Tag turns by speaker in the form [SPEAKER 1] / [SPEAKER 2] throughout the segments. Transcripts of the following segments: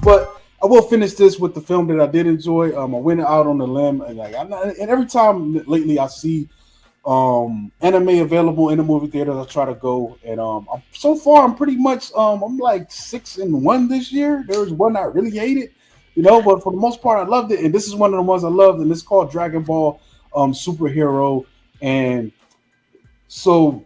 [SPEAKER 1] But I will finish this with the film that I did enjoy. I went out on the limb, and and every time lately I see anime available in the movie theaters, I try to go. And so far I'm pretty much I'm like 6-1 this year. There was one I really hated, but for the most part I loved it. And this is one of the ones I loved, and it's called Dragon Ball Superhero. And so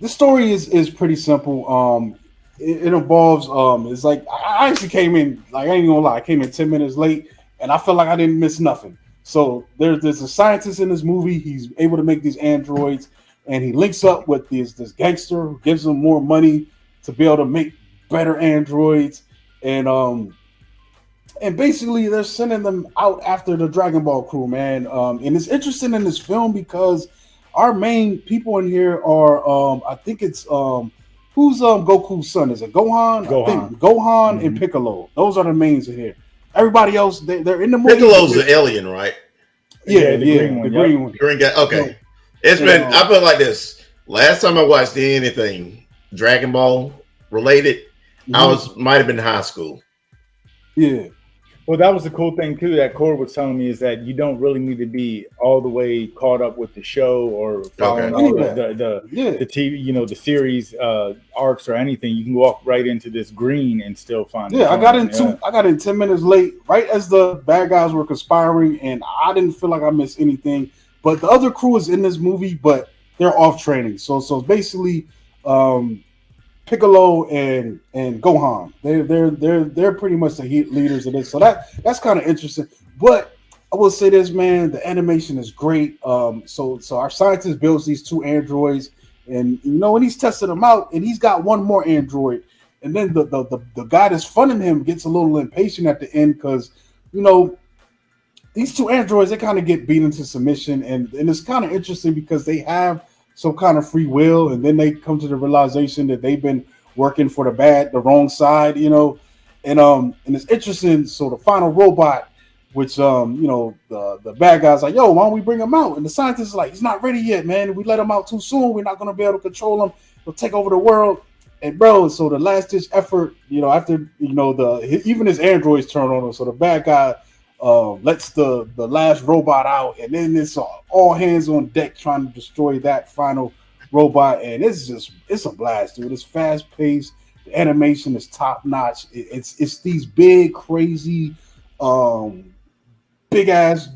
[SPEAKER 1] the story is pretty simple. It involves it's like I actually came in, like, I ain't gonna lie, I came in 10 minutes late, and I felt like I didn't miss nothing. So there's a scientist in this movie. He's able to make these androids, and he links up with this gangster who gives him more money to be able to make better androids. And basically they're sending them out after the Dragon Ball crew, man. And it's interesting in this film because our main people in here are I think it's who's Goku's son? Is it Gohan? I think Gohan and Piccolo. Those are the mains in here. Everybody else, they're in the movie.
[SPEAKER 2] Piccolo's the alien, right?
[SPEAKER 1] Yeah, the green one.
[SPEAKER 2] Green guy. Okay. It's been, I feel like this. Last time I watched anything Dragon Ball related, I might have been in high school.
[SPEAKER 1] Yeah.
[SPEAKER 3] Well, that was the cool thing too that Cory was telling me, is that you don't really need to be all the way caught up with the show or following all the TV, the series arcs or anything. You can walk right into this green and still find.
[SPEAKER 1] Yeah, I got in 10 minutes late, right as the bad guys were conspiring, and I didn't feel like I missed anything. But the other crew is in this movie, but they're off training. So basically, Piccolo and Gohan, they're pretty much the leaders of this. So that's kind of interesting. But I will say this, man, the animation is great. So our scientist builds these two androids, and when he's testing them out, and he's got one more android, and then the guy that's funding him gets a little impatient at the end because these two androids, they kind of get beat into submission, and it's kind of interesting because they have some kind of free will, and then they come to the realization that they've been working for the wrong side, and it's interesting. So the final robot, which the bad guy's like, yo, why don't we bring him out? And the scientist is like, he's not ready yet, man. If we let him out too soon, we're not going to be able to control him. He'll take over the world. And bro, so the last ditch effort, after even his androids turn on him, so the bad guy lets the last robot out, and then it's all hands on deck trying to destroy that final robot. And it's a blast, dude. It's fast paced. The animation is top notch. It's these big, crazy, big ass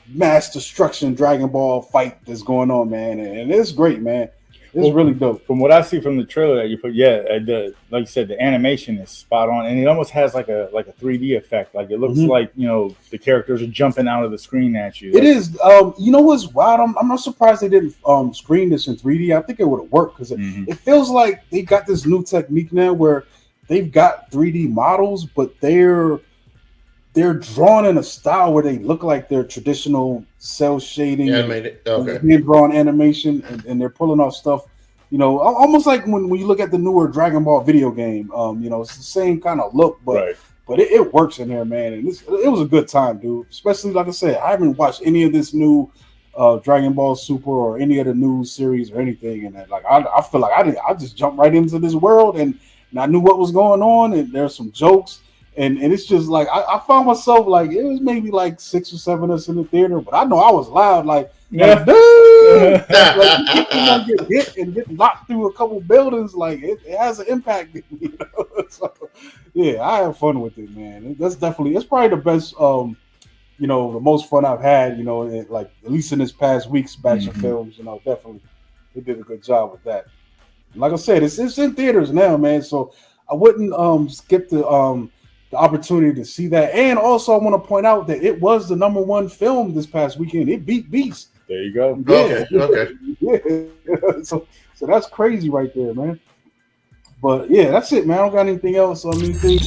[SPEAKER 1] mass destruction Dragon Ball fight that's going on, man, and it's great, man. It's really dope.
[SPEAKER 3] From what I see from the trailer that you put, like you said, the animation is spot on, and it almost has like a 3D effect. Like it looks like the characters are jumping out of the screen at you.
[SPEAKER 1] It is. What's wild? I'm not surprised they didn't screen this in 3D. I think it would have worked because it feels like they got this new technique now where they've got 3D models, but they're drawn in a style where they look like they're traditional cell shading, hand-drawn animation, and they're pulling off stuff, almost like when you look at the newer Dragon Ball video game. It's the same kind of look, but it works in there, man. And it was a good time, dude. Especially, like I said, I haven't watched any of this new Dragon Ball Super or any of the new series or anything, and I feel like I just jumped right into this world, and I knew what was going on, and there's some jokes. And it's just like I found myself like it was maybe like 6 or 7 of us in the theater, but I know I was loud, like dude, like you get hit and get knocked through a couple buildings, like it has an impact. So, yeah, I have fun with it, man. It's probably the best, the most fun I've had, like at least in this past week's batch of films. Definitely they did a good job with that. Like I said, it's in theaters now, man. So I wouldn't skip the opportunity to see that. And also I want to point out that it was the #1 film this past weekend. It beat Beast.
[SPEAKER 3] There you go.
[SPEAKER 1] Yeah.
[SPEAKER 2] Okay.
[SPEAKER 1] Yeah. So that's crazy right there, man. But yeah, that's it, man. I don't got anything else on anything.